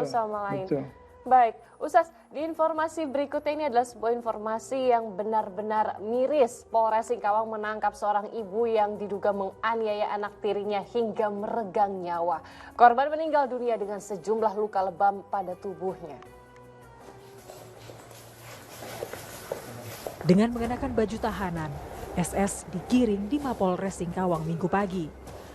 sama lain. betul. Baik, Ustaz, di informasi berikutnya ini adalah sebuah informasi yang benar-benar miris. Polres Singkawang menangkap seorang ibu yang diduga menganiaya anak tirinya hingga meregang nyawa. Korban meninggal dunia dengan sejumlah luka lebam pada tubuhnya. Dengan mengenakan baju tahanan, SS digiring di Mapolres Singkawang Minggu pagi.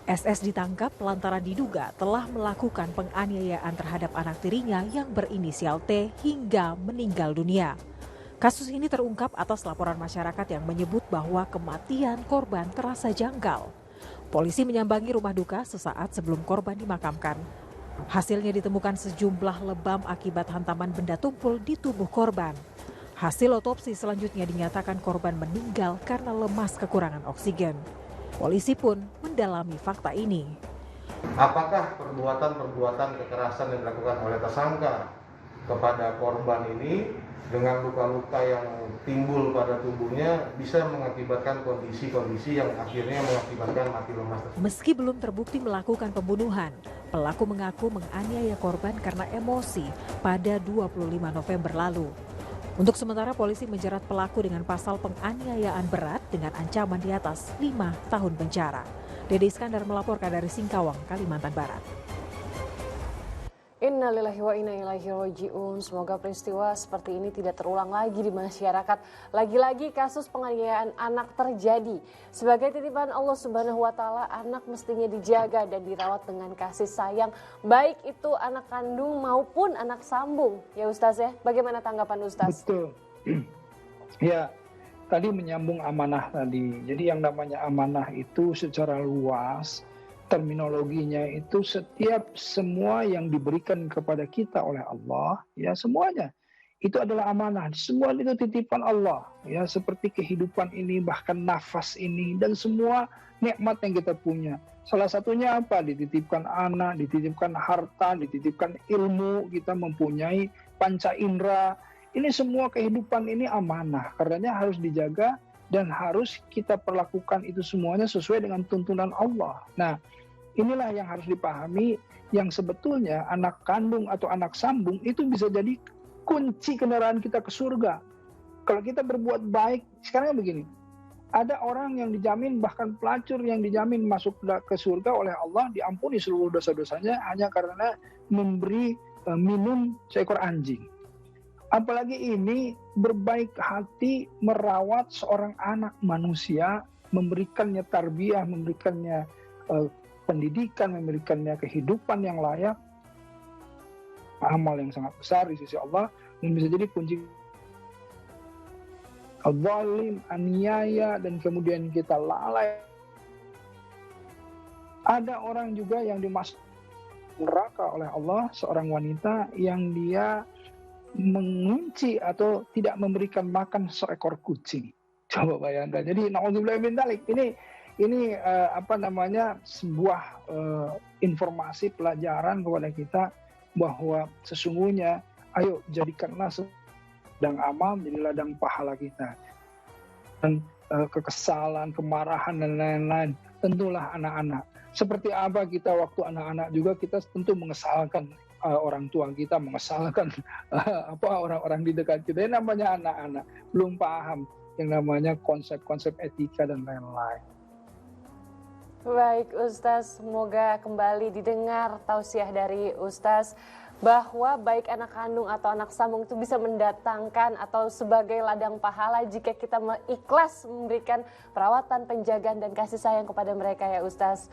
SS ditangkap lantaran diduga telah melakukan penganiayaan terhadap anak tirinya yang berinisial T hingga meninggal dunia. Kasus ini terungkap atas laporan masyarakat yang menyebut bahwa kematian korban terasa janggal. Polisi menyambangi rumah duka sesaat sebelum korban dimakamkan. Hasilnya ditemukan sejumlah lebam akibat hantaman benda tumpul di tubuh korban. Hasil otopsi selanjutnya dinyatakan korban meninggal karena lemas kekurangan oksigen. Polisi pun mendalami fakta ini. Apakah perbuatan-perbuatan kekerasan yang dilakukan oleh tersangka kepada korban ini dengan luka-luka yang timbul pada tubuhnya bisa mengakibatkan kondisi-kondisi yang akhirnya mengakibatkan mati lemas tersebut. Meski belum terbukti melakukan pembunuhan, pelaku mengaku menganiaya korban karena emosi pada 25 November lalu. Untuk sementara polisi menjerat pelaku dengan pasal penganiayaan berat dengan ancaman di atas 5 tahun penjara. Dede Iskandar melaporkan dari Singkawang, Kalimantan Barat. Innalillahi wa inna ilaihi raji'un. Semoga peristiwa seperti ini tidak terulang lagi di masyarakat. Lagi-lagi kasus penganiayaan anak terjadi. Sebagai titipan Allah Subhanahu wa taala, anak mestinya dijaga dan dirawat dengan kasih sayang, baik itu anak kandung maupun anak sambung. Ya Ustaz ya, bagaimana tanggapan Ustaz? Betul. Ya, tadi menyambung amanah tadi. Jadi yang namanya amanah itu secara luas terminologinya itu setiap semua yang diberikan kepada kita oleh Allah, ya semuanya itu adalah amanah. Semua itu titipan Allah, ya seperti kehidupan ini, bahkan nafas ini dan semua nikmat yang kita punya. Salah satunya apa? Dititipkan anak, dititipkan harta, dititipkan ilmu, kita mempunyai panca indera. Ini semua kehidupan ini amanah, karenanya harus dijaga dan harus kita perlakukan itu semuanya sesuai dengan tuntunan Allah. Nah, inilah yang harus dipahami, yang sebetulnya anak kandung atau anak sambung itu bisa jadi kunci kendaraan kita ke surga. Kalau kita berbuat baik, sekarang begini, ada orang yang dijamin, bahkan pelacur yang dijamin masuk ke surga oleh Allah, diampuni seluruh dosa-dosanya hanya karena memberi minum seekor anjing. Apalagi ini berbaik hati merawat seorang anak manusia, memberikannya tarbiyah, memberikannya pendidikan, memberikannya kehidupan yang layak, amal yang sangat besar di sisi Allah, dan bisa jadi kunci zalim, aniaya, dan kemudian kita lalai. Ada orang juga yang dimasuk neraka oleh Allah, seorang wanita yang dia mengunci atau tidak memberikan makan seekor kucing. Coba bayangkan. Jadi na'udzubillah min dzalik. Ini sebuah informasi pelajaran kepada kita bahwa sesungguhnya ayo jadikanlah ladang amal menjadi ladang pahala kita. Dan kekesalan, kemarahan dan lain-lain tentulah anak-anak. Seperti apa kita waktu anak-anak juga kita tentu mengesalkan orang tua kita, mengesalkan orang-orang di dekat kita. Ini namanya anak-anak, belum paham yang namanya konsep-konsep etika dan lain-lain. Baik Ustaz, semoga kembali didengar tausiah dari Ustaz bahwa baik anak kandung atau anak sambung itu bisa mendatangkan atau sebagai ladang pahala jika kita ikhlas memberikan perawatan, penjagaan dan kasih sayang kepada mereka ya Ustaz.